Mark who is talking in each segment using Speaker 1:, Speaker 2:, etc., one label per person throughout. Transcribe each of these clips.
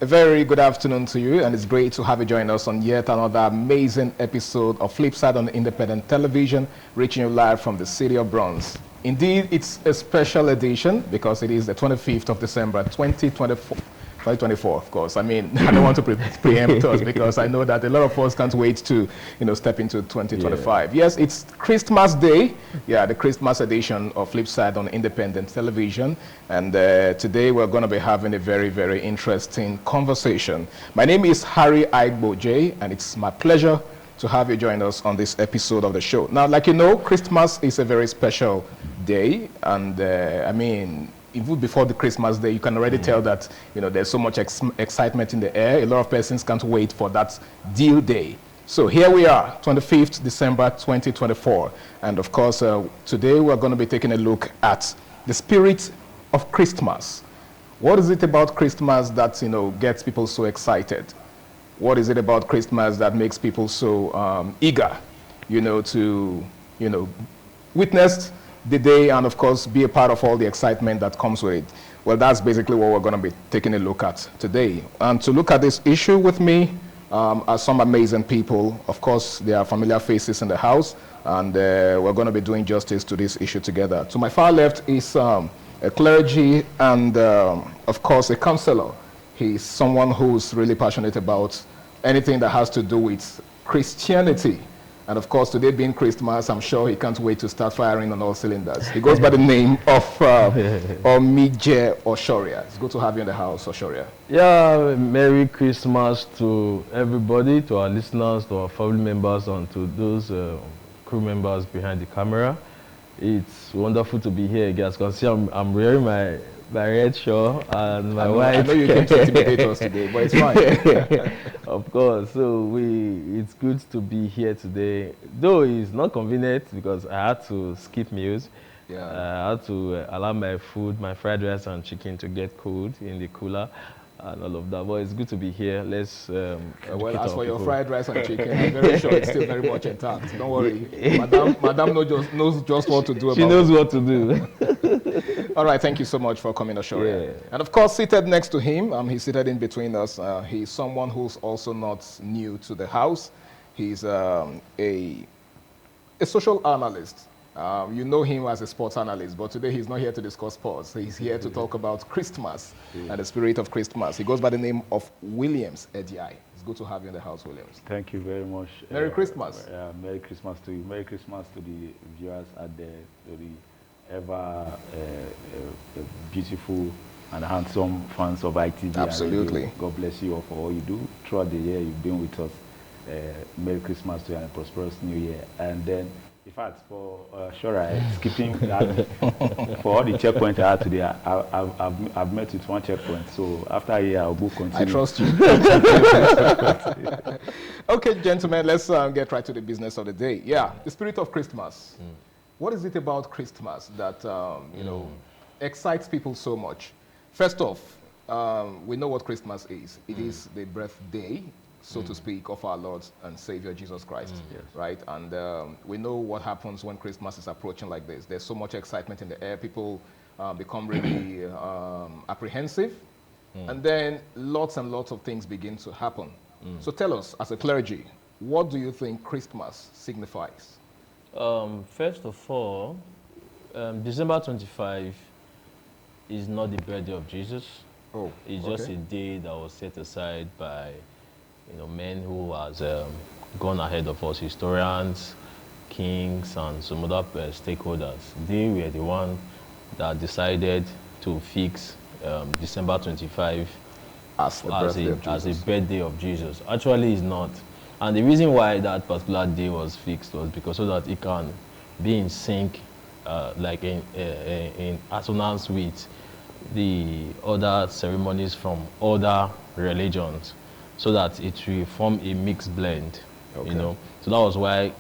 Speaker 1: A very good afternoon to you, and it's great to have you join us on yet another amazing episode of Flipside on independent television, reaching you live from the city of Bronx. Indeed, it's a special edition because it is the 25th of December, 2024, of course. I mean, I don't want to preempt us because I know that a lot of us can't wait to, step into 2025. Yeah. Yes, it's Christmas Day. Yeah, the Christmas edition of Flipside on independent television. And today we're going to be having a very, very interesting conversation. My name is Harry Aigbo-J, and it's my pleasure to have you join us on this episode of the show. Now, like you know, Christmas is a very special day, and I mean, even before the Christmas day, you can already tell that there's so much excitement in the air. A lot of persons can't wait for that deal day. So here we are, 25th December 2024, and of course, today we're going to be taking a look at the spirit of Christmas. What is it about Christmas that gets people so excited? What is it about Christmas that makes people so eager, to, witness the day and, of course, be a part of all the excitement that comes with it? Well, that's basically what we're going to be taking a look at today. And to look at this issue with me are some amazing people. Of course, there are familiar faces in the house, and we're going to be doing justice to this issue together. To my far left is a clergy and, of course, a counselor. He's someone who's really passionate about anything that has to do with Christianity. And of course, today being Christmas, I'm sure he can't wait to start firing on all cylinders. He goes by the name of Omije Oshoria. It's good to have you in the house, Oshoria.
Speaker 2: Yeah, Merry Christmas to everybody, to our listeners, to our family members, and to those crew members behind the camera. It's wonderful to be here again. As you can see, I'm wearing my red shirt and my white.
Speaker 1: I know you came to intimidate us today, but it's fine.
Speaker 2: Of course. So it's good to be here today. Though it's not convenient because I had to skip meals. Yeah. I had to allow my food, my fried rice and chicken, to get cold in the cooler and all of that. But it's good to be here. Let's
Speaker 1: well, as for your fried rice and chicken, I'm very sure it's still very much intact. Don't worry. Madam knows just what to do about it.
Speaker 2: She knows what to do.
Speaker 1: All right, thank you so much for coming, Oshoria. Yeah. And of course, seated next to him, he's seated in between us. He's someone who's also not new to the house. He's a social analyst. You know him as a sports analyst, but today he's not here to discuss sports. He's here to talk about Christmas and the spirit of Christmas. He goes by the name of Williams Ediai. It's good to have you in the house, Williams.
Speaker 3: Thank you very much.
Speaker 1: Merry Christmas.
Speaker 3: Merry Christmas to you. Merry Christmas to the viewers out there, to the ever beautiful and handsome fans of ITV.
Speaker 1: Absolutely.
Speaker 3: God bless you all for all you do. Throughout the year you've been with us. Merry Christmas to you and a prosperous New Year. And then, in fact, for skipping for all the checkpoints I had today, I've met with one checkpoint. So after a year, I'll go continue.
Speaker 1: I trust you. Okay, gentlemen, let's get right to the business of the day. Yeah, the spirit of Christmas. What is it about Christmas that excites people so much? First off, we know what Christmas is. It is the birthday, so to speak, of our Lord and Savior Jesus Christ, right? And we know what happens when Christmas is approaching like this. There's so much excitement in the air. People become really apprehensive, and then lots and lots of things begin to happen. So tell us, as a clergy, what do you think Christmas signifies?
Speaker 2: First of all, December 25 is not the birthday of Jesus.
Speaker 1: Oh,
Speaker 2: it's just a day that was set aside by men who has gone ahead of us, historians, kings, and some other stakeholders. They were the one that decided to fix December 25
Speaker 1: as
Speaker 2: a birthday of Jesus. Actually, it's not. And the reason why that particular day was fixed was because so that it can be in sync, like in assonance with the other ceremonies from other religions, so that it will form a mixed blend, So that was why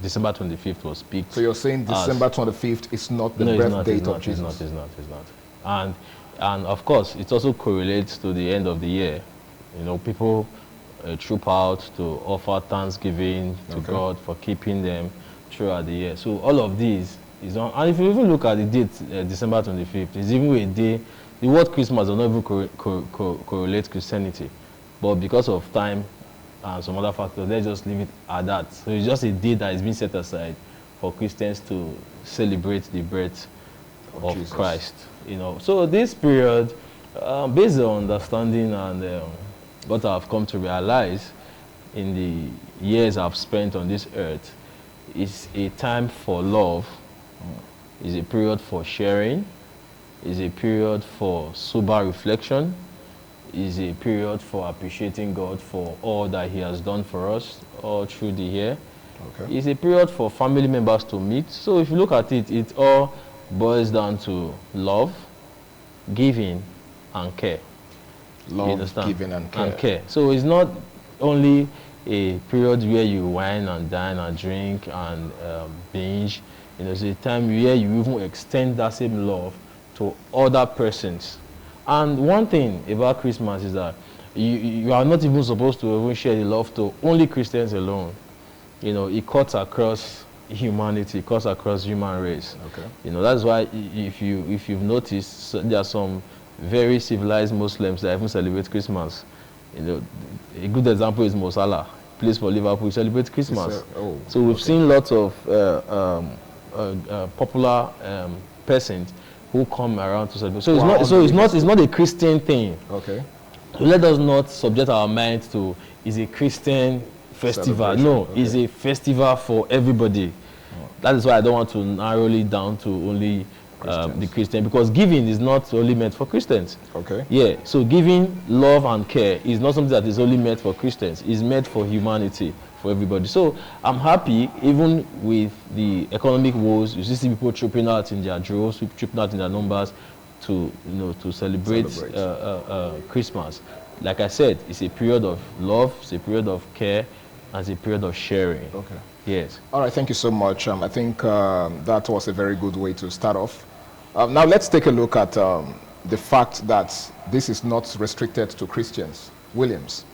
Speaker 2: December 25th was picked.
Speaker 1: So you're saying December 25th is not the birth date of Jesus?
Speaker 2: It's not. And of course, it also correlates to the end of the year. People troop out to offer thanksgiving to God for keeping them throughout the year. So all of these is on. And if you even look at the date, December 25th, it's even a day the word Christmas does not even correlate Christianity, but because of time and some other factors, let's just leave it at that. So it's just a day that is being set aside for Christians to celebrate the birth of
Speaker 1: Jesus
Speaker 2: Christ. You know, so this period, based on understanding and what I've come to realize in the years I've spent on this earth, is a time for love, is a period for sharing, is a period for sober reflection, is a period for appreciating God for all that He has done for us all through the year.
Speaker 1: Okay.
Speaker 2: It's a period for family members to meet. So if you look at it, it all boils down to love, giving, and care.
Speaker 1: Love, giving, and care.
Speaker 2: So it's not only a period where you wine and dine and drink and binge. You know, it's a time where you even extend that same love to other persons. And one thing about Christmas is that you are not even supposed to even share the love to only Christians alone. You know, it cuts across humanity, it cuts across human race.
Speaker 1: Okay.
Speaker 2: You know, that's why if you've noticed, there are some very civilized Muslims that even celebrate Christmas. You know, a good example is Mo Salah, plays for Liverpool, celebrates Christmas. So we've seen lots of popular persons who come around to celebrate. So it's not a Christian thing.
Speaker 1: Okay.
Speaker 2: So let us not subject our mind to is a Christian festival. No,
Speaker 1: okay.
Speaker 2: It's a festival for everybody. That is why I don't want to narrow it down to only the Christian, because giving is not only meant for Christians.
Speaker 1: Okay.
Speaker 2: Yeah, so giving love and care is not something that is only meant for Christians. It's meant for humanity, for everybody. So I'm happy, even with the economic woes, you see people trooping out in their droves, trooping out in their numbers to celebrate. Christmas. Like I said, it's a period of love, it's a period of care, and it's a period of sharing.
Speaker 1: Okay.
Speaker 2: Yes.
Speaker 1: All right, thank you so much. I think that was a very good way to start off. Now let's take a look at the fact that this is not restricted to Christians. Williams,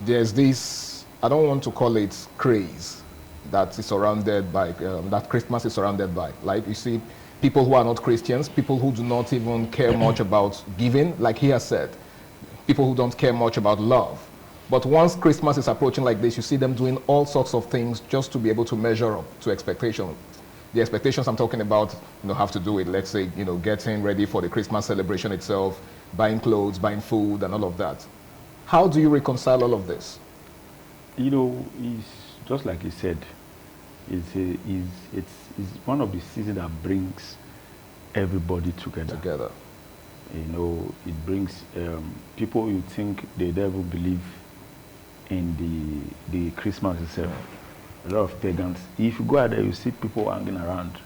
Speaker 1: there's this, I don't want to call it craze, that is surrounded by, that Christmas is surrounded by. Like you see, people who are not Christians, people who do not even care much about giving, like he has said, people who don't care much about love. But once Christmas is approaching like this, you see them doing all sorts of things just to be able to measure up to expectation. The expectations I'm talking about, have to do with, let's say, getting ready for the Christmas celebration itself, buying clothes, buying food, and all of that. How do you reconcile all of this?
Speaker 3: It's just like you said, it's one of the seasons that brings everybody together. It brings people you think they never believe in the Christmas itself. A lot of pagans. If you go out there, you see people hanging around.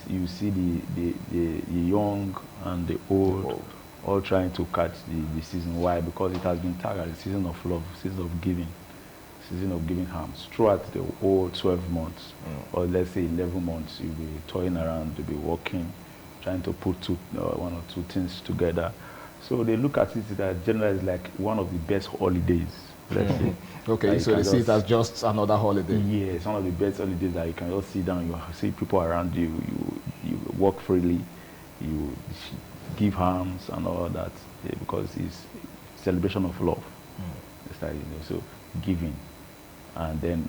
Speaker 3: You see the young and the old all trying to catch the season. Why? Because it has been tagged as a season of love, season of giving harms. Throughout the whole 12 months, or let's say 11 months, you'll be toying around, you'll be walking, trying to put one or two things together. So they look at it that generally is like one of the best holidays, let's say.
Speaker 1: Okay, so they see it as just another holiday.
Speaker 3: Yeah, it's one of the best holidays that you can just sit down, you see people around you, you walk freely, you give harms and all that, because it's celebration of love. It's like, so giving. And then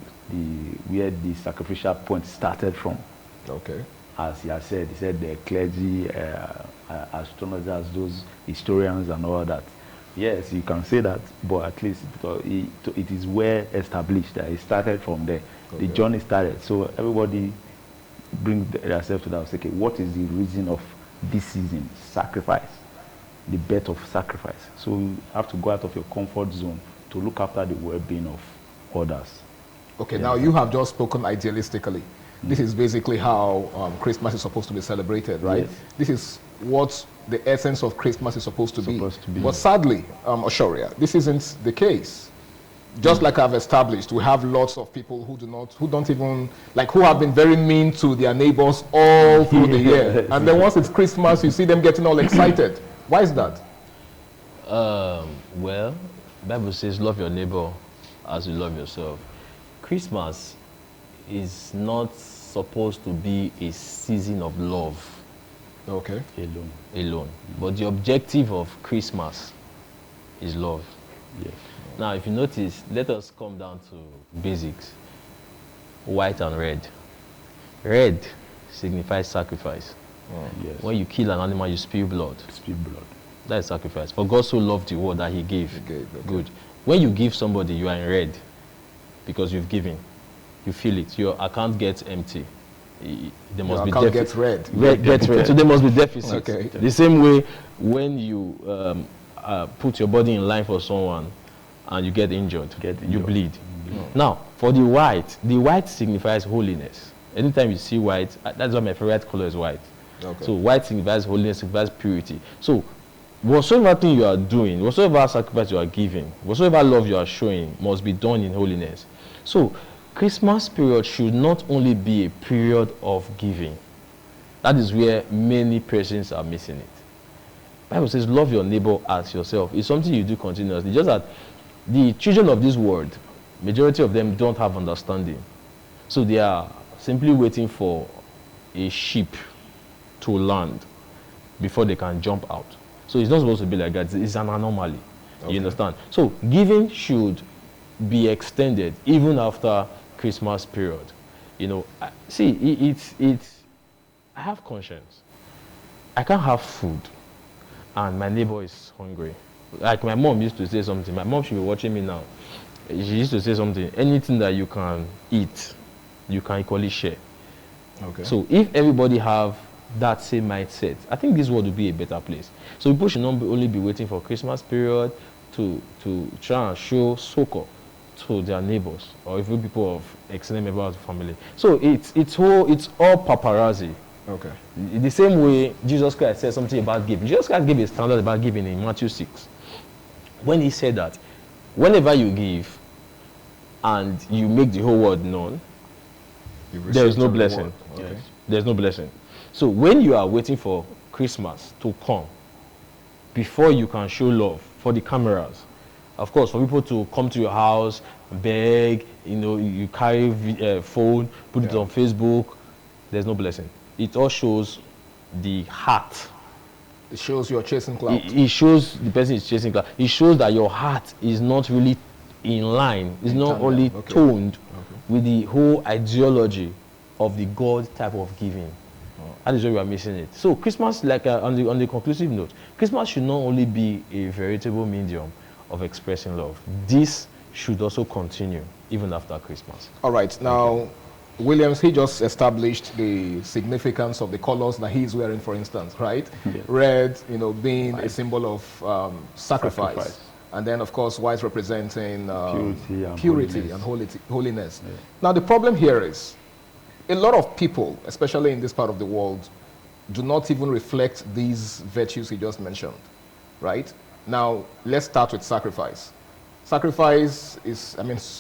Speaker 3: where the sacrificial point started from.
Speaker 1: Okay.
Speaker 3: As he has said, he said the clergy, astrologers, those historians and all that. Yes, you can say that, but at least it is well established that it started from there. Okay. The journey started. So everybody bring themselves to that. Okay, what is the reason of this season? Sacrifice. The birth of sacrifice. So you have to go out of your comfort zone to look after the well-being of others.
Speaker 1: Okay, now you have just spoken idealistically. This is basically how Christmas is supposed to be celebrated, right? Yes. This is what the essence of Christmas is supposed to be. But sadly, Oshoria, this isn't the case. Just like I've established, we have lots of people who have been very mean to their neighbors all through the year. And then once it's Christmas, you see them getting all excited. Why is that?
Speaker 2: Well, the Bible says, love your neighbor as you love yourself. Christmas is not supposed to be a season of love.
Speaker 1: Okay.
Speaker 2: Alone. But the objective of Christmas is love.
Speaker 3: Yes.
Speaker 2: Now, if you notice, let us come down to basics. White and red. Red signifies sacrifice.
Speaker 3: Yes.
Speaker 2: When you kill an animal, you spill blood.
Speaker 3: Spill blood.
Speaker 2: That is sacrifice. For God so loved the world that he gave.
Speaker 1: Okay.
Speaker 2: Good. When you give somebody, you are in red because you've given. You feel it. Your account gets empty. There must
Speaker 1: Your
Speaker 2: be
Speaker 1: account
Speaker 2: deficit.
Speaker 1: gets red.
Speaker 2: Gets red. So there must be deficit.
Speaker 1: Okay.
Speaker 2: The same way when you put your body in line for someone and you get injured. You bleed. Now, for the white signifies holiness. Anytime you see white, that's why my favorite color is white.
Speaker 1: Okay.
Speaker 2: So white signifies holiness, signifies purity. So whatsoever thing you are doing, whatsoever sacrifice you are giving, whatsoever love you are showing must be done in holiness. So Christmas period should not only be a period of giving. That is where many persons are missing it. Bible says, love your neighbor as yourself. It's something you do continuously. Just that the children of this world, majority of them don't have understanding. So they are simply waiting for a sheep to land before they can jump out. So it's not supposed to be like that. It's an anomaly. Okay. You understand? So giving should be extended even after Christmas period. You know, see, I have conscience. I can't have food and my neighbor is hungry. Like my mom used to say something. My mom should be watching me now. She used to say something. Anything that you can eat, you can equally share.
Speaker 1: Okay.
Speaker 2: So if everybody have that same mindset, I think this world will be a better place. So people should not only be waiting for Christmas period to try and show succor to their neighbors or even people of extended members of the family. So it's all paparazzi.
Speaker 1: Okay.
Speaker 2: In the same way, Jesus Christ said something about giving. Jesus Christ gave a standard about giving in Matthew 6. When he said that, whenever you give and you make the whole world known, there is no blessing.
Speaker 1: Okay.
Speaker 2: There's no blessing. So when you are waiting for Christmas to come, before you can show love for the cameras, of course, for people to come to your house, beg, you carry phone, put it on Facebook, there's no blessing. It all shows the heart.
Speaker 1: It shows you're chasing clout.
Speaker 2: It shows the person is chasing clout. It shows that your heart is not really in line. It's not only toned with the whole ideology of the God type of giving. That is where we are missing it. So Christmas, like on the conclusive note, Christmas should not only be a veritable medium of expressing love. This should also continue even after Christmas.
Speaker 1: All right. Now, Williams, he just established the significance of the colors that he's wearing, for instance, right? Yeah. Red, being a symbol of sacrifice. And then, of course, white representing purity and holiness. Yeah. Now, the problem here is a lot of people, especially in this part of the world, do not even reflect these virtues he just mentioned, right? Now, let's start with sacrifice. Sacrifice is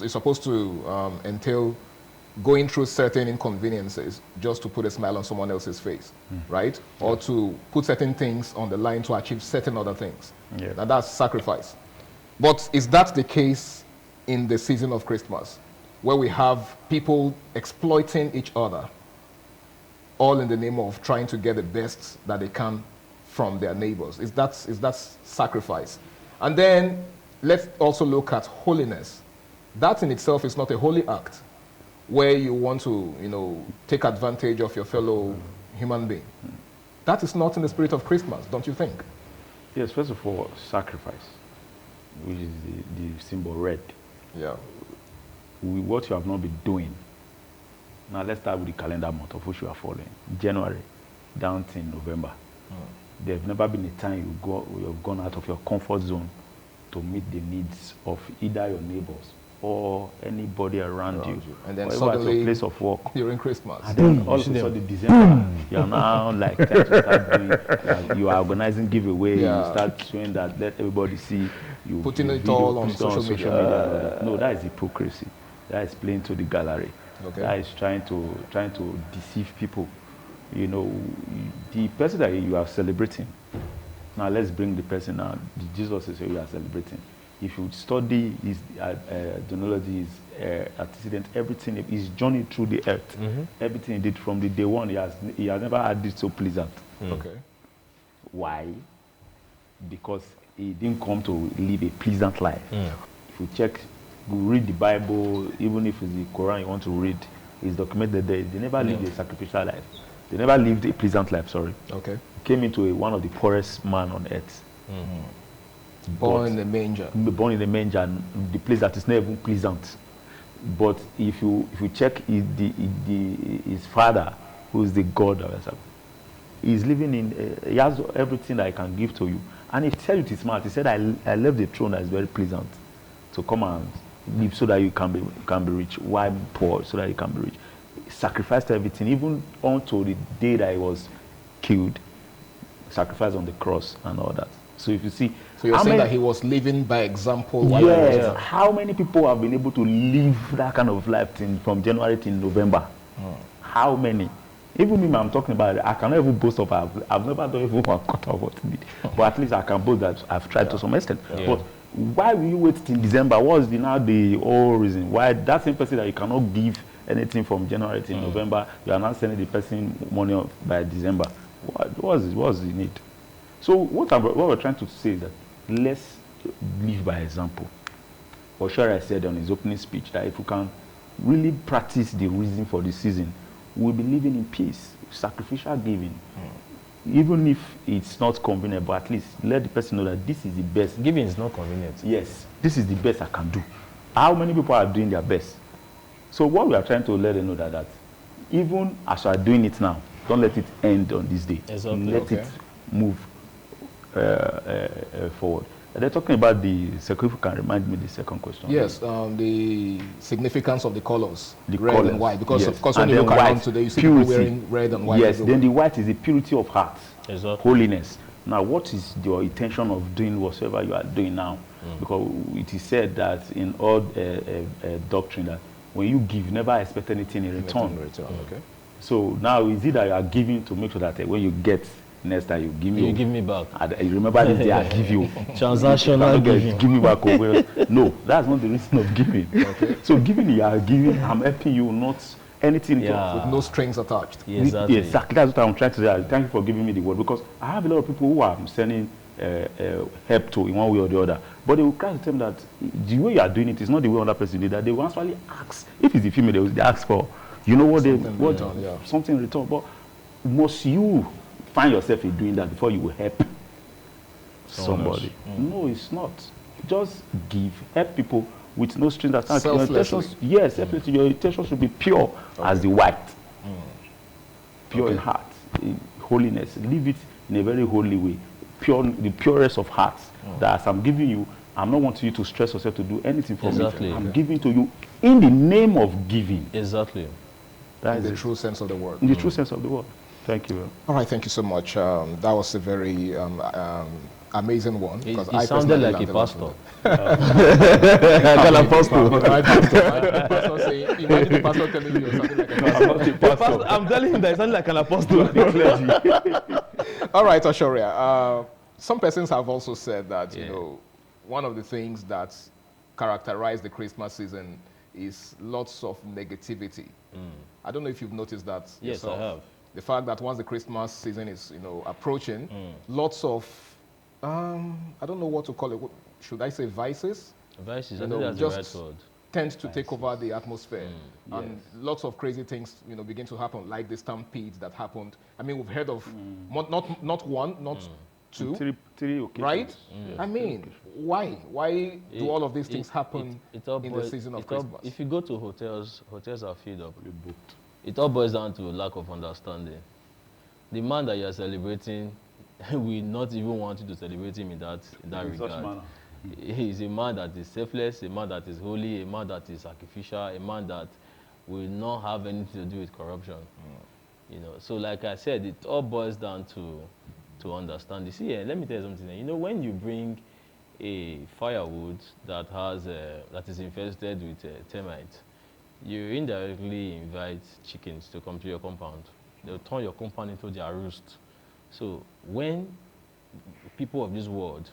Speaker 1: supposed to entail going through certain inconveniences just to put a smile on someone else's face, right? Yeah. Or to put certain things on the line to achieve certain other things. Yeah. Now, that's sacrifice. But is that the case in the season of Christmas, where we have people exploiting each other, all in the name of trying to get the best that they can from their neighbors? Is that sacrifice? And then let's also look at holiness. That in itself is not a holy act, where you want to, take advantage of your fellow human being. That is not in the spirit of Christmas, don't you think?
Speaker 3: Yes, first of all, sacrifice, which is the symbol red.
Speaker 1: Yeah.
Speaker 3: With what you have not been doing. Now let's start with the calendar month of which you are following. January down to November. There's never been a time you have gone out of your comfort zone to meet the needs of either your neighbors or anybody around you.
Speaker 1: And then
Speaker 3: or
Speaker 1: suddenly,
Speaker 3: at your place of work.
Speaker 1: During Christmas.
Speaker 3: And then all of a sudden, December, you are now like trying to start doing, you are organizing giveaway, you start showing that, let everybody see you.
Speaker 1: Putting it all on social media.
Speaker 3: No, that is hypocrisy. That is playing to the gallery.
Speaker 1: Okay.
Speaker 3: That is trying to deceive people. The person that you are celebrating. Now let's bring the person out. Jesus is who you are celebrating. if you study his genealogy, his antecedent, everything, his journey through the earth, everything he did from the day one, he has never had it so pleasant.
Speaker 1: Okay.
Speaker 3: Why? Because he didn't come to live a pleasant life. If you check, you read the Bible, even if it's the Quran you want to read, it's documented there. They never lived a sacrificial life. They never lived a pleasant life, sorry.
Speaker 1: Okay.
Speaker 3: Came into one of the poorest man on earth.
Speaker 1: Born in the manger.
Speaker 3: Born in the manger, and the place that is not even pleasant. But if you check his father, who is the God of himself, he's living in, he has everything that he can give to you. And he tell you to smart. He said, I left the throne that is very pleasant to come and live so that you can be rich. Why poor? So that you can be rich. He sacrificed everything, even unto the day that he was killed, sacrificed on the cross and all that. So if you see,
Speaker 1: so you're saying that he was living by example.
Speaker 3: Yes. How many people have been able to live that kind of life from January to November? How many? Even me, I'm talking about it, I cannot even boast of I've never done even one quarter of what it did. But at least I can boast that I've tried to some extent. But why will you wait till December? What's now the whole reason? Why that same person that you cannot give anything from January to November, you are not sending the person money by December? What's the need? So what we're trying to say is that let's live by example. Oshara said on his opening speech that if we can really practice the reason for the season, we'll be living in peace, sacrificial giving. Even if it's not convenient, but at least let the person know that this is the best.
Speaker 2: Giving is not convenient.
Speaker 3: Yes, this is the best I can do. How many people are doing their best? So what we are trying to let them know that even as you are doing it now, don't let it end on this day.
Speaker 2: Exactly.
Speaker 3: Let it move forward. They're talking about the second. If you can remind me the second question.
Speaker 1: Yes, the significance of the colors,
Speaker 3: the
Speaker 1: red
Speaker 3: colors.
Speaker 1: and white. Because of course,
Speaker 3: And
Speaker 1: when you
Speaker 3: then
Speaker 1: look around
Speaker 3: white,
Speaker 1: today, you see
Speaker 3: purity.
Speaker 1: people wearing red and white.
Speaker 3: Yes,
Speaker 1: everywhere.
Speaker 3: then the white is the purity of heart,
Speaker 2: Exactly.
Speaker 3: holiness. Now, what is your intention of doing whatsoever you are doing now? Because it is said that in all doctrine that when you give, never expect anything in return.
Speaker 1: Okay.
Speaker 3: So now is it that you are giving to make sure that when you get next time you give me,
Speaker 2: You give me back.
Speaker 3: you remember this day I give you
Speaker 2: Transactional giving.
Speaker 3: give me back over. No, that's not the reason of giving.
Speaker 1: Okay.
Speaker 3: So giving you are giving, I'm helping you, not anything.
Speaker 2: Yeah.
Speaker 1: With no strings attached.
Speaker 2: Exactly.
Speaker 3: Exactly. That's what I'm trying to say. Thank you for giving me the word, because I have a lot of people who I'm sending help to in one way or the other. But they will try to tell them that the way you are doing it is not the way another person did that. They will actually ask. If it's the female, they ask for, you know what, something in return. But must you find yourself in doing that before you will help somebody? No, it's not. Just give, help people with no strings attached. Yes, selflessly. Your intention should be pure as the white, pure in heart, in holiness. Live it in a very holy way, pure, the purest of hearts. That as I'm giving you, I'm not wanting you to stress yourself to do anything for me. I'm giving to you in the name of giving.
Speaker 2: Exactly.
Speaker 1: That is the true sense of the word.
Speaker 3: In the true sense of the word. Thank you.
Speaker 1: All right, thank you so much. That was a very amazing one.
Speaker 2: It sounded like a pastor.
Speaker 1: Like an apostle. Imagine the pastor telling you something like a pastor.
Speaker 2: I'm telling him that it sounded like an apostle.
Speaker 1: All right, Ashoria. Some persons have also said that, you know, one of the things that characterize the Christmas season is lots of negativity. I don't know if you've noticed that yourself.
Speaker 2: Yes, I have.
Speaker 1: The fact that once the Christmas season is, you know, approaching, lots of, I don't know what to call it. Should I say vices?
Speaker 2: Vices, I
Speaker 1: You
Speaker 2: think
Speaker 1: know,
Speaker 2: that's the
Speaker 1: just
Speaker 2: right word.
Speaker 1: tends to take over the atmosphere. And
Speaker 3: Yes.
Speaker 1: lots of crazy things, you know, begin to happen, like the stampedes that happened. I mean, we've heard of not one, not two,
Speaker 3: Three occasions.
Speaker 1: right? I mean, why? Why do all of these things happen in the season of Christmas?
Speaker 2: If you go to hotels are filled up. It all boils down to lack of understanding. The man that you are celebrating will not even want you to celebrate him in that regard. He is a man that is selfless, a man that is holy, a man that is sacrificial, a man that will not have anything to do with corruption. You know, so like I said, it all boils down to understand. You see, let me tell you something. You know, when you bring a firewood that has that is infested with termites, you indirectly invite chickens to come to your compound. They'll turn your compound into their roost. So when people of this world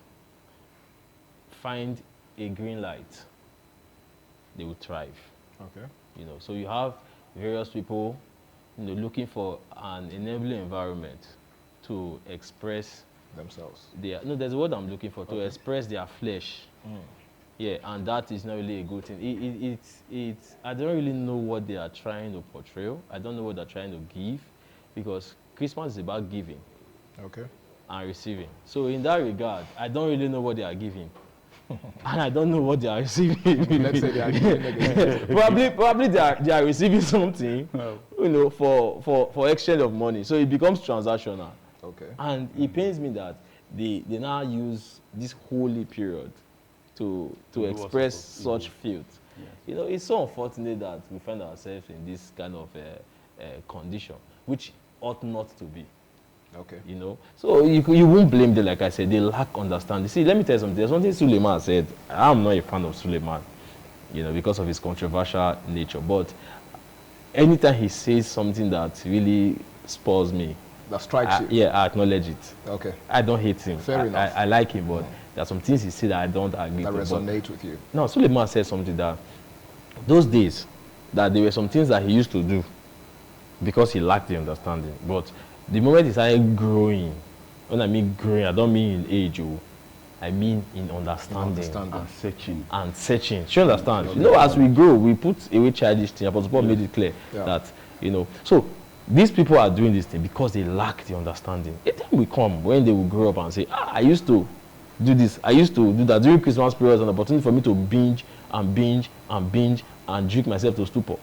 Speaker 2: find a green light, they will thrive.
Speaker 1: Okay.
Speaker 2: You know, so you have various people, you know, looking for an enabling environment to express
Speaker 1: Themselves.
Speaker 2: their, no, there's a word I'm looking for, to
Speaker 1: Okay.
Speaker 2: express their flesh. Yeah, and that is not really a good thing. It's, I don't really know what they are trying to portray. I don't know what they're trying to give, because Christmas is about giving
Speaker 1: Okay.
Speaker 2: and receiving. So in that regard, I don't really know what they are giving. And I don't know what they are receiving.
Speaker 1: Let's say they are giving negative.
Speaker 2: probably they are receiving something, you know, for exchange of money. So it becomes transactional.
Speaker 1: Okay.
Speaker 2: And it pains me that they now use this holy period to express such filth.
Speaker 3: Yes.
Speaker 2: You know, it's so unfortunate that we find ourselves in this kind of condition, which ought not to be.
Speaker 1: Okay.
Speaker 2: You know, so you won't blame them. Like I said, they lack understanding. See, let me tell you something. There's something Suleiman said. I'm not a fan of Suleiman, you know, because of his controversial nature. But anytime he says something that really spurs me,
Speaker 1: That strikes you.
Speaker 2: yeah, I acknowledge it.
Speaker 1: Okay.
Speaker 2: I don't hate him.
Speaker 1: Fair enough.
Speaker 2: I like him, but there are some things he said that I don't agree
Speaker 1: That
Speaker 2: with. But
Speaker 1: resonate with you.
Speaker 2: no, Suleiman said something that those days, that there were some things that he used to do because he lacked the understanding. But the moment he started growing, when I mean growing, I don't mean in age, I mean in understanding.
Speaker 3: And searching.
Speaker 2: And searching. Do you understand? You know, as we grow, we put away childish things. Apostle Paul made it clear that, you know, so these people are doing this thing because they lack the understanding. A time will come when they will grow up and say, I used to do this, I used to do that. During Christmas period, an opportunity for me to binge and binge and binge and drink myself to stupor.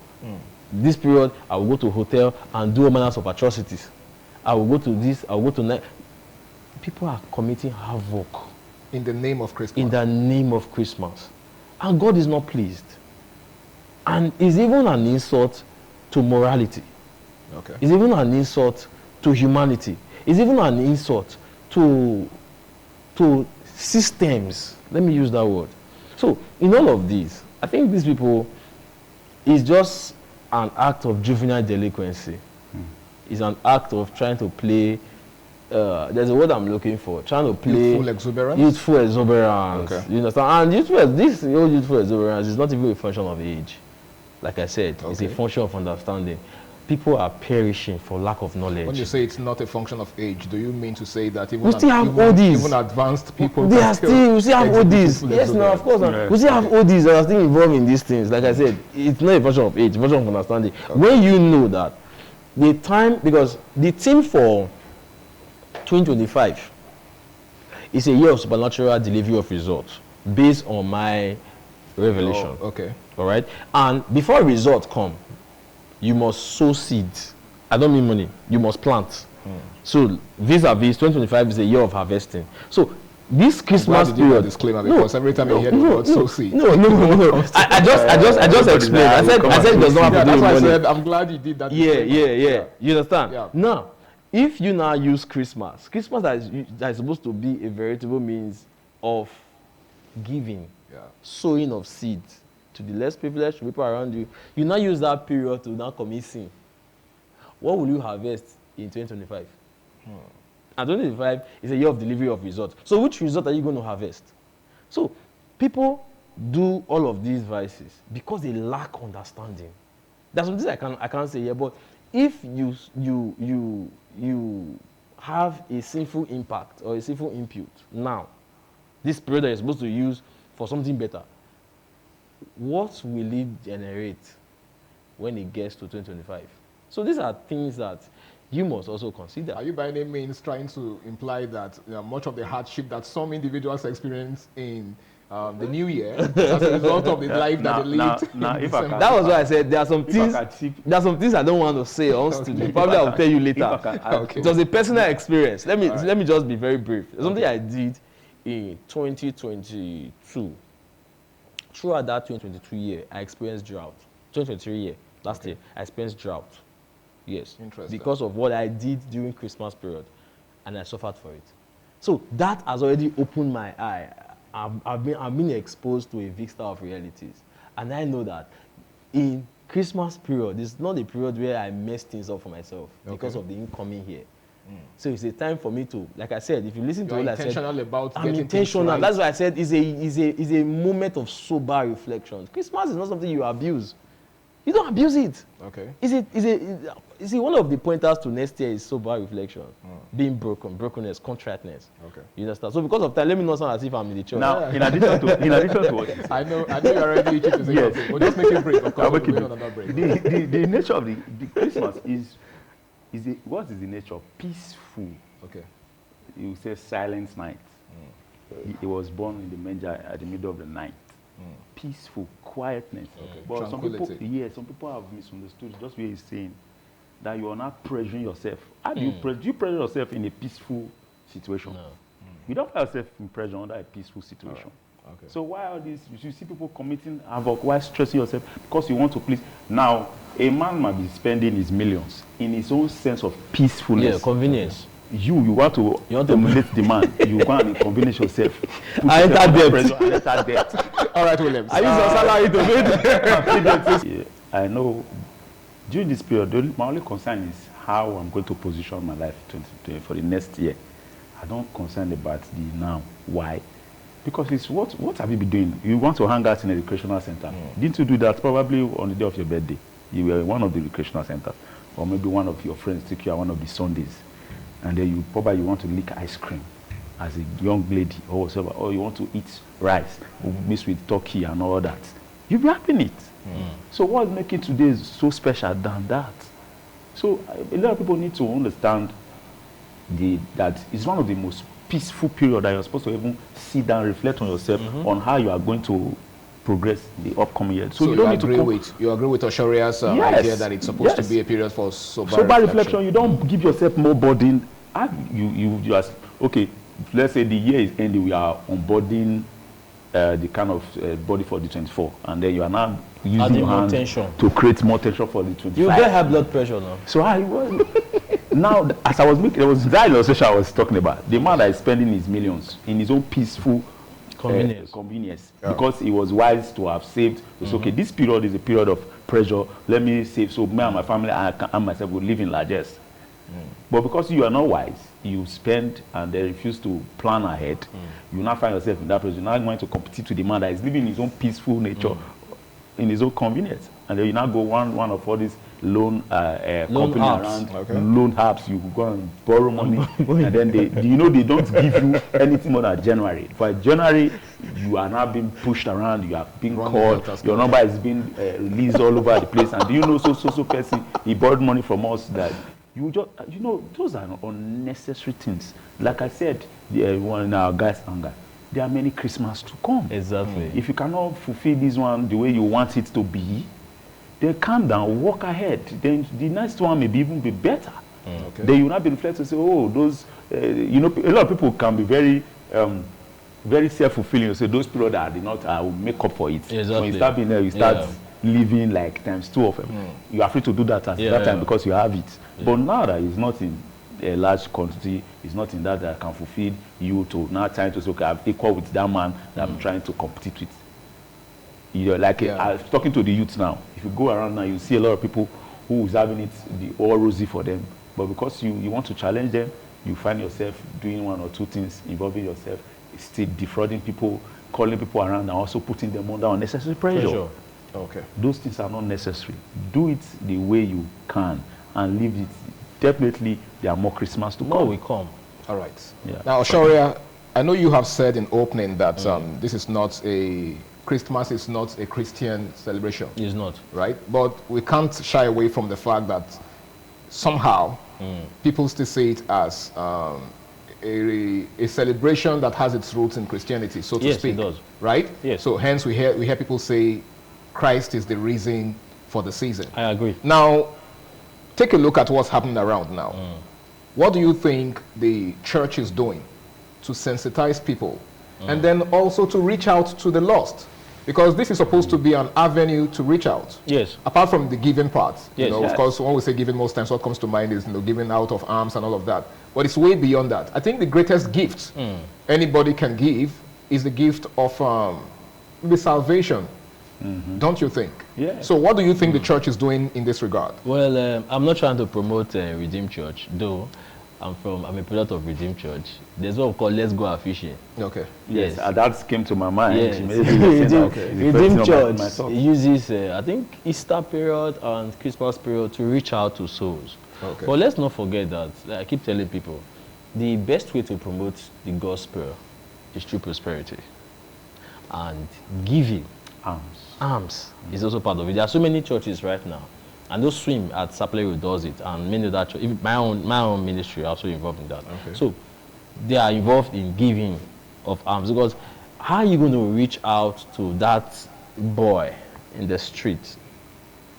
Speaker 2: This period, I will go to a hotel and do all manners of atrocities. I will go to this, I will go to night. People are committing havoc
Speaker 1: In the name of Christmas.
Speaker 2: in the name of Christmas. And God is not pleased. And it's even an insult to morality.
Speaker 1: Okay.
Speaker 2: It's even an insult to humanity. It's even an insult to systems. Let me use that word. So, in all of these, I think these people is just an act of juvenile delinquency. It's an act of trying to play, there's a word I'm looking for, trying to play
Speaker 1: Youthful exuberance?
Speaker 2: Youthful exuberance.
Speaker 1: Okay.
Speaker 2: You understand? And this whole youthful exuberance is not even a function of age. Like I said, it's a
Speaker 1: Okay.
Speaker 2: function of understanding. People are perishing for lack of knowledge.
Speaker 1: When you say it's not a function of age, do you mean to say that even,
Speaker 2: We still have oldies.
Speaker 1: even advanced people
Speaker 2: They
Speaker 1: can
Speaker 2: are still, we still have
Speaker 1: exhibit
Speaker 2: ODs.
Speaker 1: youthful
Speaker 2: Yes, no, of
Speaker 1: exuberance?
Speaker 2: course. We still have ODs that are still involved in these things. Like I said, it's not a function of age, it's a function of understanding. When you know that the time, because the theme for 2025 is a year of supernatural delivery of results based on my revelation.
Speaker 1: Oh, okay.
Speaker 2: All right? And before results come, you must sow seeds. I don't mean money. You must plant. So vis-a-vis 2025 is a year of harvesting. So this Christmas
Speaker 1: Why did you
Speaker 2: period.
Speaker 1: disclaimer? Because every time you hear the word sow seed.
Speaker 2: No. I just explained. I said it does not have to
Speaker 1: Yeah,
Speaker 2: do
Speaker 1: that's
Speaker 2: with
Speaker 1: why I
Speaker 2: money.
Speaker 1: said I'm glad you did that. disclaimer.
Speaker 2: Yeah. You understand?
Speaker 1: Yeah.
Speaker 2: Now, if you now use Christmas that is supposed to be a veritable means of giving,
Speaker 1: Yeah.
Speaker 2: sowing of seeds to the less privileged, to people around you, you now use that period to now commit sin. What will you harvest in 2025? And 2025 is a year of delivery of results. So which result are you going to harvest? So people do all of these vices because they lack understanding. That's something I can't say here, but if you have a sinful impact or a sinful input now, this period that you're supposed to use for something better, what will it generate when it gets to 2025? So these are things that you must also consider.
Speaker 1: Are you by any means trying to imply that much of the hardship that some individuals experience in the new year as a result of the life that they lived
Speaker 3: now,
Speaker 1: in
Speaker 3: if I
Speaker 1: December?
Speaker 3: can-
Speaker 2: That was why I said there are some things.
Speaker 3: I can tip-
Speaker 2: There are some things I don't want to say on studio. Probably I'll tell you later.
Speaker 1: Okay.
Speaker 2: It was a personal experience. Let me just be very brief. It's something I did in 2022. Throughout that 2022 year, I experienced drought. 2023 year, last year, I experienced drought. Yes.
Speaker 1: Interesting.
Speaker 2: Because of what I did during Christmas period, and I suffered for it. So that has already opened my eye. I've been exposed to a vista of realities, and I know that in Christmas period, it's not a period where I mess things up for myself because of the incoming here. So it's a time for me to, like I said, if you listen to what I said,
Speaker 1: I'm
Speaker 2: intentional.
Speaker 1: Right.
Speaker 2: That's why I said it's a moment of sober reflection. Christmas is not something you abuse. You don't abuse it.
Speaker 1: Okay.
Speaker 2: Is it one of the pointers to next year is sober reflection, being brokenness, contriteness.
Speaker 1: Okay.
Speaker 2: You understand? So because of time, let me not sound as if I'm in the church.
Speaker 3: Now, in addition to what you said,
Speaker 1: I know you're already itching to say something. We'll just make it brief, because we'll be on another break.
Speaker 3: the nature of the Christmas what is the nature of peaceful?
Speaker 1: Okay.
Speaker 3: You say silent night. He was born in the manger at the middle of the night. Peaceful, quietness.
Speaker 1: Okay.
Speaker 3: But some people have misunderstood just what he's saying, that you are not pressuring yourself. How do you pressure yourself in a peaceful situation?
Speaker 2: No.
Speaker 3: You don't find yourself in pressure under a peaceful situation.
Speaker 1: Okay.
Speaker 3: So why are these? You see people committing havoc. Why stressing yourself? Because you want to please. Now, a man might be spending his millions in his own sense of peacefulness.
Speaker 2: Yeah, convenience.
Speaker 3: You want to emulate the man. You go and inconvenience yourself.
Speaker 2: I enter
Speaker 3: debt.
Speaker 1: All right, Williams.
Speaker 2: I use your salary to
Speaker 3: Yeah, I know. During this period, my only concern is how I'm going to position my life for the next year. I don't concern about the now. Why? Because it's what have you been doing? You want to hang out in a recreational center. Didn't you do that probably on the day of your birthday? You were in one of the recreational centers. Or maybe one of your friends took you on one of the Sundays. And then you probably want to lick ice cream as a young lady or whatever. Or you want to eat rice mixed with turkey and all that. You'll be having it. So what's making today so special than that? So a lot of people need to understand that it's one of the most peaceful period that you're supposed to even sit down, reflect on yourself, on how you are going to progress in the upcoming year. So you don't need to
Speaker 1: you agree with Oshoria's idea that it's supposed to be a period for sober reflection.
Speaker 3: You don't give yourself more burden. You just, okay, let's say the year is ending, we are onboarding the kind of body for the 24, and then you are now using your hand to create more tension for the 25.
Speaker 2: You get high blood pressure now.
Speaker 3: So now, as I was making, there was that illustration I was talking about. The man that is spending his millions in his own peaceful convenience. Because he was wise to have saved. It's okay, this period is a period of pressure. Let me save. So me and my family and myself will live in largesse. But because you are not wise, you spend and they refuse to plan ahead. You now find yourself in that place. You're not going to compete with the man that is living in his own peaceful nature, in his own convenience. And then you now go one of all these loan company around, loan apps. You go and borrow money, and then they don't give you anything more than January. For January, you are now being pushed around. You are being called. Your number is being released all over the place. And do you know so person? He borrowed money from us that. You just, those are unnecessary things. Like I said, one in our guys' anger, there are many Christmas to come.
Speaker 2: Exactly.
Speaker 3: If you cannot fulfill this one the way you want it to be, then calm down, walk ahead. Then the next one may even be better. Then you will not be reflecting and say, oh, those, a lot of people can be very, very self-fulfilling. So those people that did not, I will make up for it.
Speaker 2: Exactly.
Speaker 3: So when you start being there, you start living like times 2 of them. You are free to do that at that time because you have it. But now that it's not in a large quantity, it's not in that can fulfill you to now trying to say, okay, I'm equal with that man that I'm trying to compete with. I'm talking to the youth now. If you go around now, you see a lot of people who is having it all rosy for them. But because you want to challenge them, you find yourself doing 1 or 2 things, involving yourself, still defrauding people, calling people around, and also putting them under unnecessary pressure.
Speaker 1: Okay.
Speaker 3: Those things are not necessary. Do it the way you can and leave it. Definitely, there are more Christmas to come.
Speaker 2: More will come.
Speaker 1: All right.
Speaker 3: Yeah.
Speaker 1: Now, Oshoria, I know you have said in opening that this is not Christmas is not a Christian celebration.
Speaker 2: It's not.
Speaker 1: Right? But we can't shy away from the fact that somehow people still see it as a celebration that has its roots in Christianity, so to speak. Yes, it does. Right?
Speaker 2: Yes.
Speaker 1: So hence we hear people say Christ is the reason for the season.
Speaker 2: I agree.
Speaker 1: Now, take a look at what's happening around now. What do you think the church is doing to sensitize people and then also to reach out to the lost? Because this is supposed to be an avenue to reach out.
Speaker 2: Yes.
Speaker 1: Apart from the giving part.
Speaker 2: Yes.
Speaker 1: Of course, when we say giving, most times what comes to mind is giving out of arms and all of that. But it's way beyond that. I think the greatest gift anybody can give is the gift of the salvation. Don't you think?
Speaker 3: Yeah.
Speaker 1: So what do you think the church is doing in this regard?
Speaker 2: Well, I'm not trying to promote Redeemed Church, though. I'm a product of Redeemed Church. There's what we call Let's Go Out Fishing.
Speaker 1: Okay.
Speaker 3: Yes,
Speaker 2: Yes.
Speaker 3: that came to my mind.
Speaker 2: Yes.
Speaker 3: Maybe
Speaker 2: Redeemed Church
Speaker 3: myself.
Speaker 2: uses, I think, Easter period and Christmas period to reach out to souls.
Speaker 1: Okay.
Speaker 2: But let's not forget that, like I keep telling people, the best way to promote the gospel is through prosperity. And giving, alms, is also part of it. There are so many churches right now, and those swim at Sapler does it, and many other churches. My own ministry are also involved in that.
Speaker 1: Okay.
Speaker 2: So they are involved in giving of alms, because how are you going to reach out to that boy in the street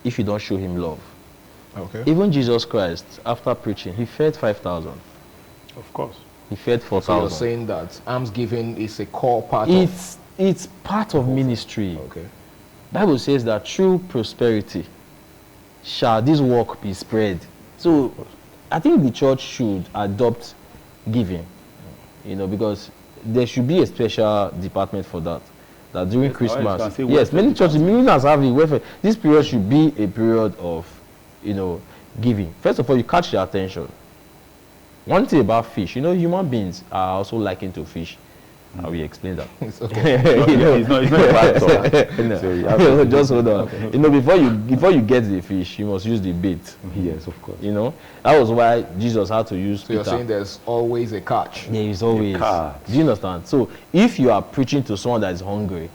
Speaker 2: if you don't show him love?
Speaker 1: Okay.
Speaker 2: Even Jesus Christ, after preaching, he fed 5,000.
Speaker 3: Of course.
Speaker 2: He fed
Speaker 1: So you're
Speaker 2: 4,000.
Speaker 1: saying that alms giving is a core part of...
Speaker 2: It's part of ministry.
Speaker 1: Okay.
Speaker 2: Bible says that through prosperity shall this work be spread. So I think the church should adopt giving, because there should be a special department for that. That during Christmas, yes, many churches, millionaires have it. Welfare. This period should be a period of, giving. First of all, you catch their attention. One thing about fish, human beings are also liking to fish. How we explain that?
Speaker 1: It's okay.
Speaker 3: It's not a bad thought.
Speaker 2: No.
Speaker 3: So you have to-
Speaker 2: Just hold on.
Speaker 3: Okay.
Speaker 2: Before you get the fish, you must use the bait.
Speaker 3: Yes, of course.
Speaker 2: That was why Jesus had to use
Speaker 1: So you're
Speaker 2: Peter.
Speaker 1: saying there's always a catch.
Speaker 2: There is always.
Speaker 3: catch.
Speaker 2: Do you understand? So if you are preaching to someone that is hungry,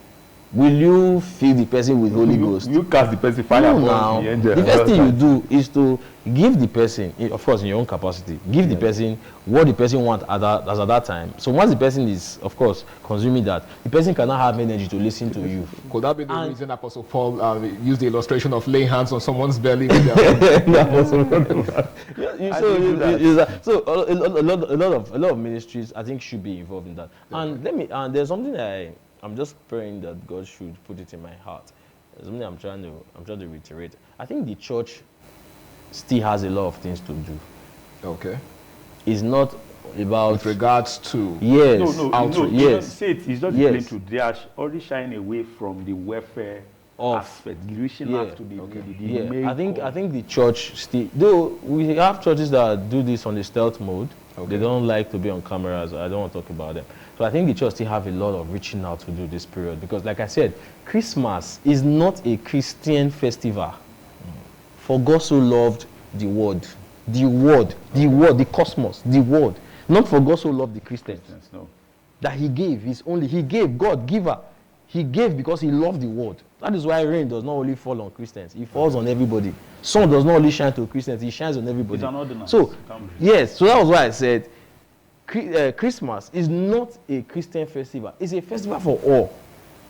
Speaker 2: will you feed the person with Holy Ghost?
Speaker 3: You cast the person fire
Speaker 2: No,
Speaker 3: upon
Speaker 2: now.
Speaker 3: the angel.
Speaker 2: The first thing you do is to give the person, of course, in your own capacity, give the person what the person wants at that time. So once the person is, of course, consuming that, the person cannot have energy to listen to you.
Speaker 1: Could that be the reason Apostle Paul used the illustration of laying hands on someone's belly? With their
Speaker 2: So a lot of ministries, I think, should be involved in that. And there's something I'm just praying that God should put it in my heart. There's something I'm trying to reiterate. I think the church still has a lot of things to do.
Speaker 1: Okay.
Speaker 2: It's not about
Speaker 1: With regards to...
Speaker 2: yes.
Speaker 3: No.
Speaker 2: Yes.
Speaker 3: Say it's not
Speaker 2: Yes.
Speaker 3: plain to. They are already shying away from the welfare aspect, the reaching out to the main
Speaker 2: I
Speaker 3: core.
Speaker 2: think the church still, though we have churches that do this on the stealth mode.
Speaker 1: Okay.
Speaker 2: They don't like to be on cameras. I don't want to talk about them. So I think the church still have a lot of reaching out to do this period, because, like I said, Christmas is not a Christian festival. For God so loved the world, the cosmos, the world. Not for God so loved the Christians.
Speaker 3: No.
Speaker 2: That he gave his only, he gave, God, giver. He gave because he loved the world. That is why rain does not only fall on Christians, it falls on everybody. Sun does not only shine to Christians, it shines on everybody.
Speaker 3: It's an ordinance.
Speaker 2: So, yes, so that was why I said Christmas is not a Christian festival. It's a festival for all.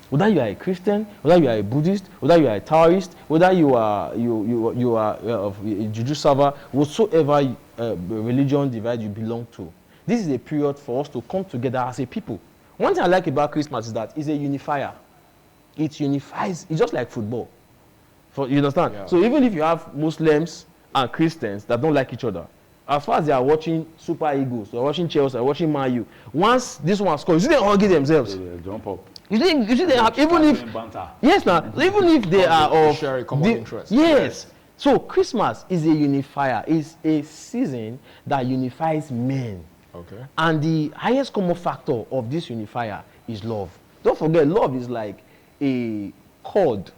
Speaker 2: Whether you are a Christian, whether you are a Buddhist, whether you are a Taoist, whether you are a Juju server, whatsoever religion divide you belong to. This is a period for us to come together as a people. One thing I like about Christmas is that it's a unifier. It unifies. It's just like football. You understand?
Speaker 1: Yeah.
Speaker 2: So even if you have Muslims and Christians that don't like each other, as far as they are watching Super Eagles, or watching Chelsea, or watching Man U, once this one scores, you see them hugging themselves.
Speaker 3: They jump up.
Speaker 2: You see they have, even if yes, now even if they are of
Speaker 1: share a common interest.
Speaker 2: Yes. So Christmas is a unifier. It's a season that unifies men.
Speaker 1: Okay.
Speaker 2: And the highest common factor of this unifier is love. Don't forget, love is like a cord.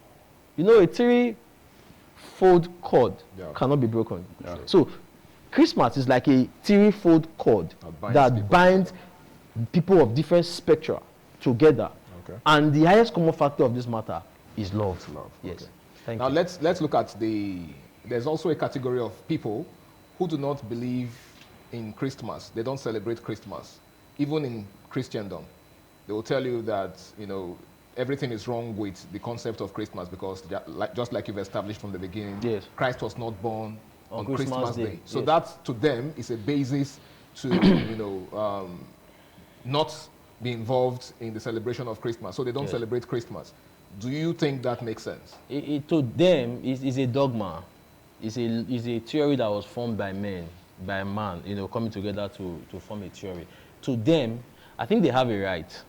Speaker 2: A three-fold cord cannot be broken.
Speaker 3: Yeah.
Speaker 2: So Christmas is like a three-fold cord that binds people of different spectra together.
Speaker 1: Okay.
Speaker 2: And the highest common factor of this matter is love.
Speaker 1: Love.
Speaker 2: Yes.
Speaker 1: Okay.
Speaker 2: Thank
Speaker 1: Now
Speaker 2: you.
Speaker 1: let's look at there's also a category of people who do not believe in Christmas. They don't celebrate Christmas. Even in Christendom, they will tell you that, everything is wrong with the concept of Christmas, because just like you've established from the beginning,
Speaker 2: Yes.
Speaker 1: Christ was not born on Christmas Day. So
Speaker 2: yes.
Speaker 1: that to them is a basis to, not be involved in the celebration of Christmas. So they don't
Speaker 2: Yes.
Speaker 1: celebrate Christmas. Do you think that makes sense?
Speaker 2: To them, it's a dogma. It's a theory that was formed by men, by man, coming together to form a theory. To them, I think they have a right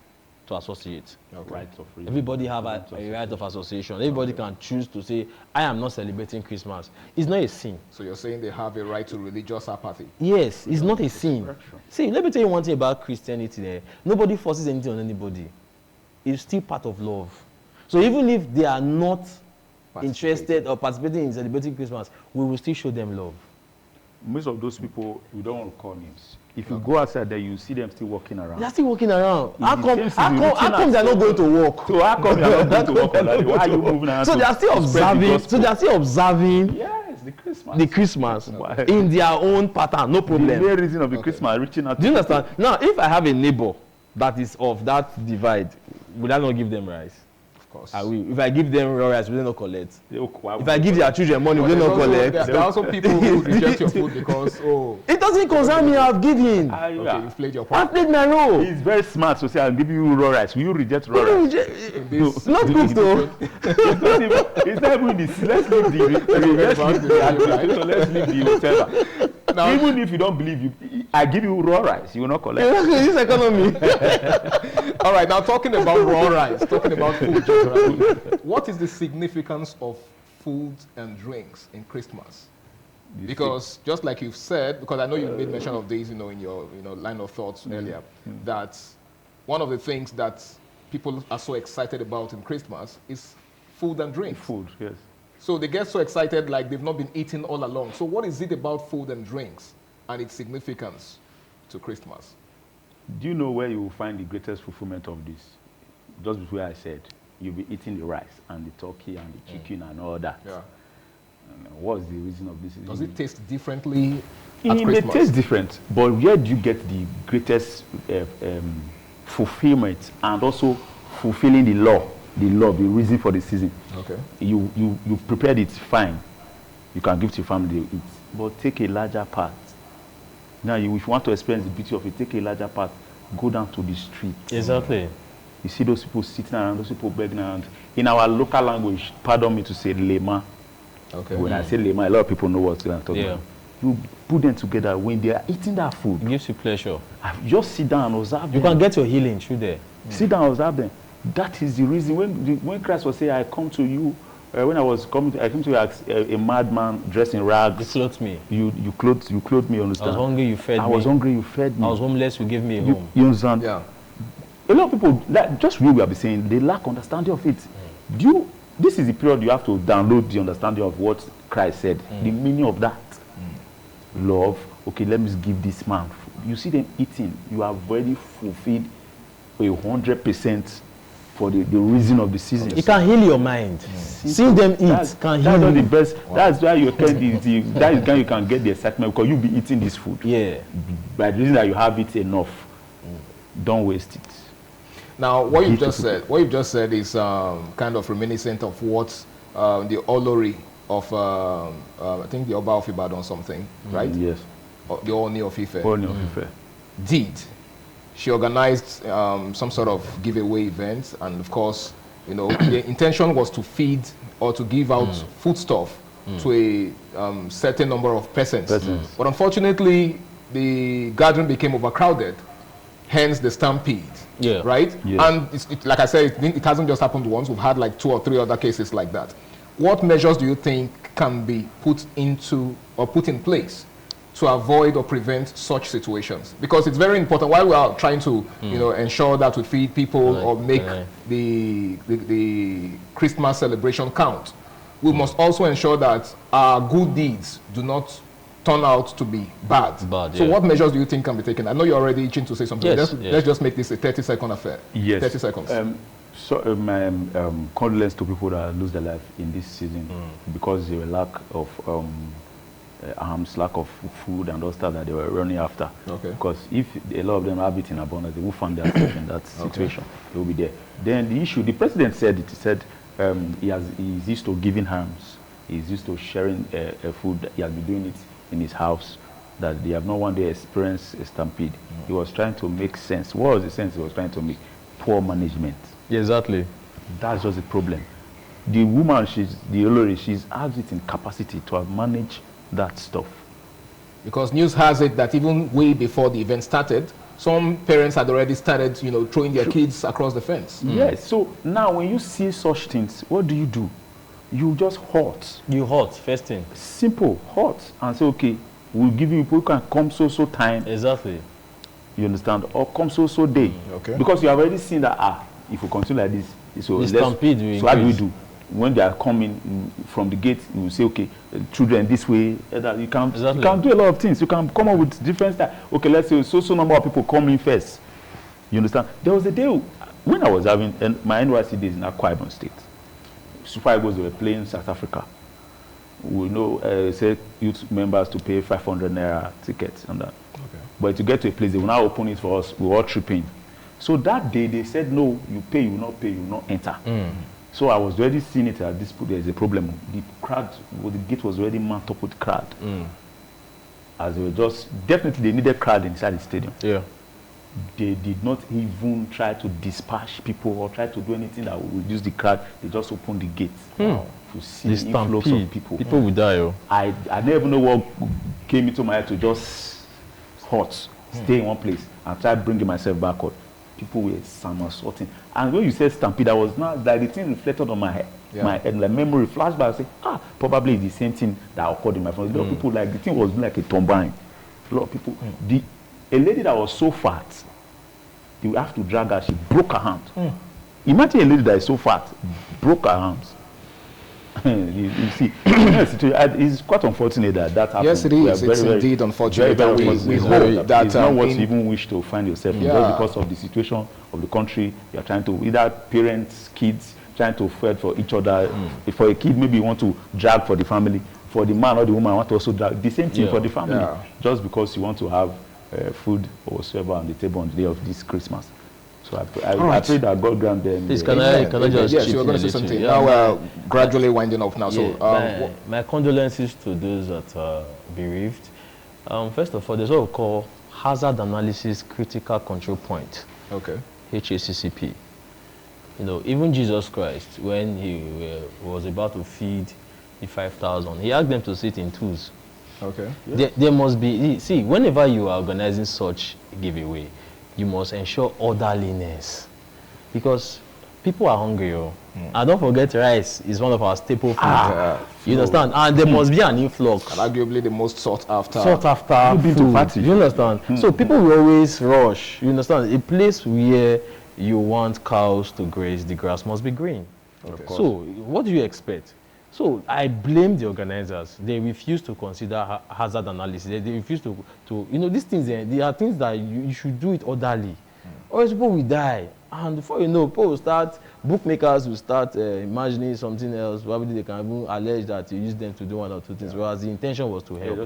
Speaker 2: to associate.
Speaker 1: Okay.
Speaker 3: Rights of freedom.
Speaker 2: Everybody have a right of association. Everybody can choose to say, I am not celebrating Christmas. It's not a sin.
Speaker 1: So you're saying they have a right to religious apathy?
Speaker 2: Yes, it's not a sin. See, let me tell you one thing about Christianity there. Nobody forces anything on anybody. It's still part of love. So even if they are not interested or participating in celebrating Christmas, we will still show them love.
Speaker 3: Most of those people, we don't want to call names. If you go outside there, you see them still walking around.
Speaker 2: They're still walking around. How
Speaker 3: the
Speaker 2: come they're not going to work?
Speaker 3: So how come they're not going to work on that? Why are you moving around?
Speaker 2: So they're still observing. So they're still observing.
Speaker 3: Yes, the Christmas.
Speaker 2: The Christmas in their own pattern, no problem.
Speaker 3: The main reason of the Christmas reaching out.
Speaker 2: Do you understand? Now, if I have a neighbor that is of that divide, would I not give them rice?
Speaker 1: Of course.
Speaker 2: I will. If I give them raw rice, will they not collect?
Speaker 3: If
Speaker 2: If I give their children money, will they not collect?
Speaker 1: There are also people who reject your food because,
Speaker 2: It doesn't concern me. I've given.
Speaker 1: okay, you've played your
Speaker 2: I've
Speaker 1: part.
Speaker 2: played my role.
Speaker 3: He's very smart to say, I'll give you raw rice. Will you reject raw rice?
Speaker 2: It's not good though.
Speaker 3: It's not even this. Let's leave the whatever. Now, even if you don't believe I give you raw rice, you will not collect.
Speaker 2: This economy.
Speaker 1: All right, now talking about raw rice, talking about food generally, what is the significance of food and drinks in Christmas? Because just like you've said, because I know you made mention of this, in your line of thoughts earlier, that one of the things that people are so excited about in Christmas is food and drink.
Speaker 3: Food, yes.
Speaker 1: So they get so excited like they've not been eating all along. So what is it about food and drinks and its significance to Christmas?
Speaker 3: Do you know where you will find the greatest fulfillment of this? Just before I said, you'll be eating the rice and the turkey and the chicken and all that.
Speaker 1: Yeah.
Speaker 3: And what's the reason of this?
Speaker 1: Does it taste differently
Speaker 3: It
Speaker 1: at
Speaker 3: may
Speaker 1: Christmas?
Speaker 3: taste different, but where do you get the greatest fulfillment and also fulfilling the reason for the season?
Speaker 1: Okay.
Speaker 3: You prepared it fine. You can give to your family, they eat. But take a larger part. Now, if you want to experience the beauty of it, take a larger part. Go down to the street.
Speaker 2: Exactly.
Speaker 3: You see those people sitting around, those people begging around. In our local language, pardon me to say lema.
Speaker 1: Okay.
Speaker 3: When I say lema, a lot of people know what I'm talking about. You put them together when they are eating that food.
Speaker 2: It gives you pleasure.
Speaker 3: Just sit down and observe them.
Speaker 2: You can get your healing through there.
Speaker 3: Sit down and observe them. That is the reason when Christ was saying, I come to you, when I came to you as a madman dressed in rags.
Speaker 2: You clothed me.
Speaker 3: You clothed me, understand?
Speaker 2: I was hungry, you fed me.
Speaker 3: I was hungry, you fed me.
Speaker 2: I was homeless, you gave me a home.
Speaker 3: You understand?
Speaker 1: Yeah.
Speaker 3: A lot of people, just we have been saying, they lack understanding of it. This is the period you have to download the understanding of what Christ said, the meaning of that. Love, okay, let me give this man. You see them eating, you have already fulfilled 100% for the reason of the season.
Speaker 2: It can heal your mind. Seeing them eat can heal
Speaker 3: That's
Speaker 2: you.
Speaker 3: the best. Wow. That's why you can that is when you can get the excitement, because you'll be eating this food.
Speaker 2: Yeah.
Speaker 3: By the reason that you have it enough, don't waste it.
Speaker 1: Now, what you've just said is kind of reminiscent of what the Olori of I think the Oba of Ibadan something, right?
Speaker 3: Yes.
Speaker 1: The Oni of Ife.
Speaker 3: Oni of Ife
Speaker 1: did. She organized some sort of giveaway event, and of course, the intention was to feed or to give out foodstuff to a certain number of persons. But unfortunately, the gathering became overcrowded, hence the stampede.
Speaker 2: Yeah.
Speaker 1: Right?
Speaker 3: Yes.
Speaker 1: And like I said, it hasn't just happened once. We've had like 2 or 3 other cases like that. What measures do you think can be put in place to avoid or prevent such situations? Because it's very important while we are trying to ensure that we feed people or make the Christmas celebration count. We must also ensure that our good deeds do not turn out to be bad. So what measures do you think can be taken? I know you're already itching to say something.
Speaker 2: Yes,
Speaker 1: Let's just make this a 30-second affair.
Speaker 3: Yes.
Speaker 1: 30 seconds.
Speaker 3: My condolence to people that lose their life in this season because of a lack of arms, lack of food and all stuff that they were running after.
Speaker 1: Okay.
Speaker 3: Because if a lot of them have it in abundance, they will find themselves in that situation. They will be there. Then the issue, the president said it. He said he's used to giving arms. He's used to sharing food. He has been doing it in his house. That they have not one day experienced a stampede. He was trying to make sense. What was the sense he was trying to make? Poor management.
Speaker 2: Yeah, exactly.
Speaker 3: That's just the problem. The woman, she's has it in capacity to have managed that stuff.
Speaker 1: Because news has it that even way before the event started, some parents had already started, throwing their kids across the fence.
Speaker 3: Yes. So now when you see such things, what do? You just halt.
Speaker 2: You halt, first thing.
Speaker 3: Simple, halt. And say, okay, we'll give you people who can come so time.
Speaker 2: Exactly.
Speaker 3: You understand? Or come so day.
Speaker 1: Okay.
Speaker 3: Because you have already seen that, if we continue like this, so
Speaker 2: the stampede will
Speaker 3: so how do we
Speaker 2: increase.
Speaker 3: do? When they are coming from the gate, you will say, okay, children this way. That you can do a lot of things. You can come up with different stuff. Okay, let's say so number of people come in first. You understand? There was a day when I was having my NYC days in Akwa Ibom State. Super Eagles were playing South Africa. We said youth members to pay 500 naira tickets and that.
Speaker 1: Okay.
Speaker 3: But to get to a place, they will now open it for us. We were all tripping. So that day they said, no, you pay, you will not pay, you will not enter. So I was already seeing it at this point. There's a problem. The crowd, the gate was already manned up with crowd. As they were definitely they needed crowd inside the stadium.
Speaker 2: Yeah.
Speaker 3: They did not even try to dispatch people or try to do anything that would reduce the crowd. They just opened the gates to see the influx of people.
Speaker 2: People will die. Oh.
Speaker 3: I never even know what came into my head to just stay in one place and try bringing myself backward. People were somersaulting. And when you said stampede, I was not like the thing reflected on my head. My head, like memory flashback. I say, probably it's the same thing that occurred in my family. A lot of people, like the thing was like a tumbine. A lot of people. A lady that was so fat, you have to drag her. She broke her hand. Imagine a lady that is so fat, broke her hands. you see, it's quite unfortunate that happened.
Speaker 1: Yes, it is. It's indeed unfortunate. We hope that
Speaker 3: it's not what you even wish to find yourself in, just because of the situation of the country. You are trying to, either parents, kids, trying to fight for each other. For a kid, maybe you want to drag for the family. For the man or the woman, want to also drag. The same thing for the family. Just because you want to have food or whatever on the table on the day of this Christmas. So I pray that God grant them.
Speaker 2: Please, can I just
Speaker 1: yes, you were going to say something. Now we're gradually winding up now. So
Speaker 2: my condolences to those that are bereaved. First of all, there's what we call hazard analysis critical control point.
Speaker 1: Okay.
Speaker 2: HACCP. Even Jesus Christ, when he was about to feed the 5,000, he asked them to sit in twos.
Speaker 1: Okay.
Speaker 2: There must be, see, whenever you are organizing such giveaway, you must ensure orderliness, because people are hungry. And don't forget, rice is one of our staple foods. You understand? And there must be an influx.
Speaker 1: And arguably the most sought after.
Speaker 2: Food. You understand? So people will always rush. You understand? A place where you want cows to graze, the grass must be green.
Speaker 1: Okay.
Speaker 2: So what do you expect? So I blame the organizers. They refuse to consider hazard analysis. They refuse to these things, they are things that you should do it orderly. Or else people will die. And before you know, bookmakers will start imagining something else. Probably they can even allege that you used them to do one or two things, whereas the intention was to help.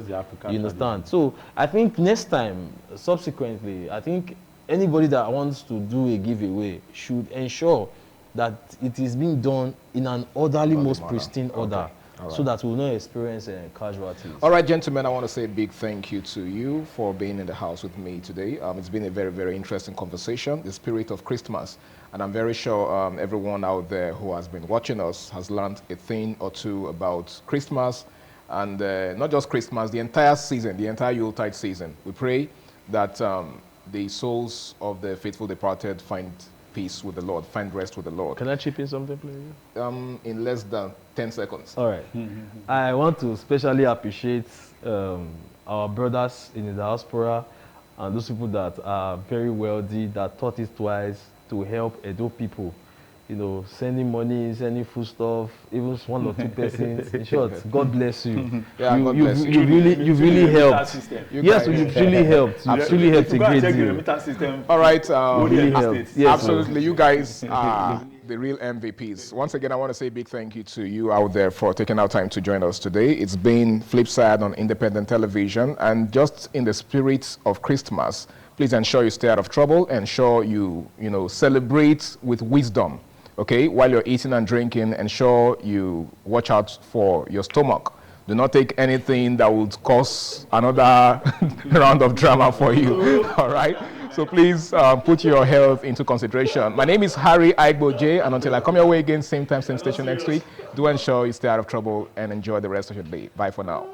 Speaker 2: You understand? So I think next time, subsequently, I think anybody that wants to do a giveaway should ensure that it is being done in an orderly, most pristine order, so that we will not experience casualties. All
Speaker 1: right, gentlemen, I want to say a big thank you to you for being in the house with me today. It's been a very, very interesting conversation, the spirit of Christmas. And I'm very sure everyone out there who has been watching us has learned a thing or two about Christmas. And not just Christmas, the entire season, the entire Yuletide season. We pray that the souls of the faithful departed find peace with the Lord, find rest with the Lord.
Speaker 2: Can I chip in something, please?
Speaker 1: In less than 10 seconds.
Speaker 2: All right. I want to especially appreciate our brothers in the diaspora and those people that are very wealthy, that thought it twice to help Edo people. Sending money, sending foodstuff, even one or two persons. In short, God bless you.
Speaker 1: God bless you.
Speaker 2: You've really helped. Yes, you've really helped. You've really helped a great deal.
Speaker 1: All right.
Speaker 2: Really helped. Yes,
Speaker 1: absolutely. You guys are the real MVPs. Once again, I want to say a big thank you to you out there for taking out time to join us today. It's been Flipside on independent television, and just in the spirit of Christmas, please ensure you stay out of trouble. Ensure you celebrate with wisdom. Okay, while you're eating and drinking, ensure you watch out for your stomach. Do not take anything that would cause another round of drama for you. All right? So please put your health into consideration. My name is Harry Aigbo J, and until I come your way again, same time, same station next week, do ensure you stay out of trouble and enjoy the rest of your day. Bye for now.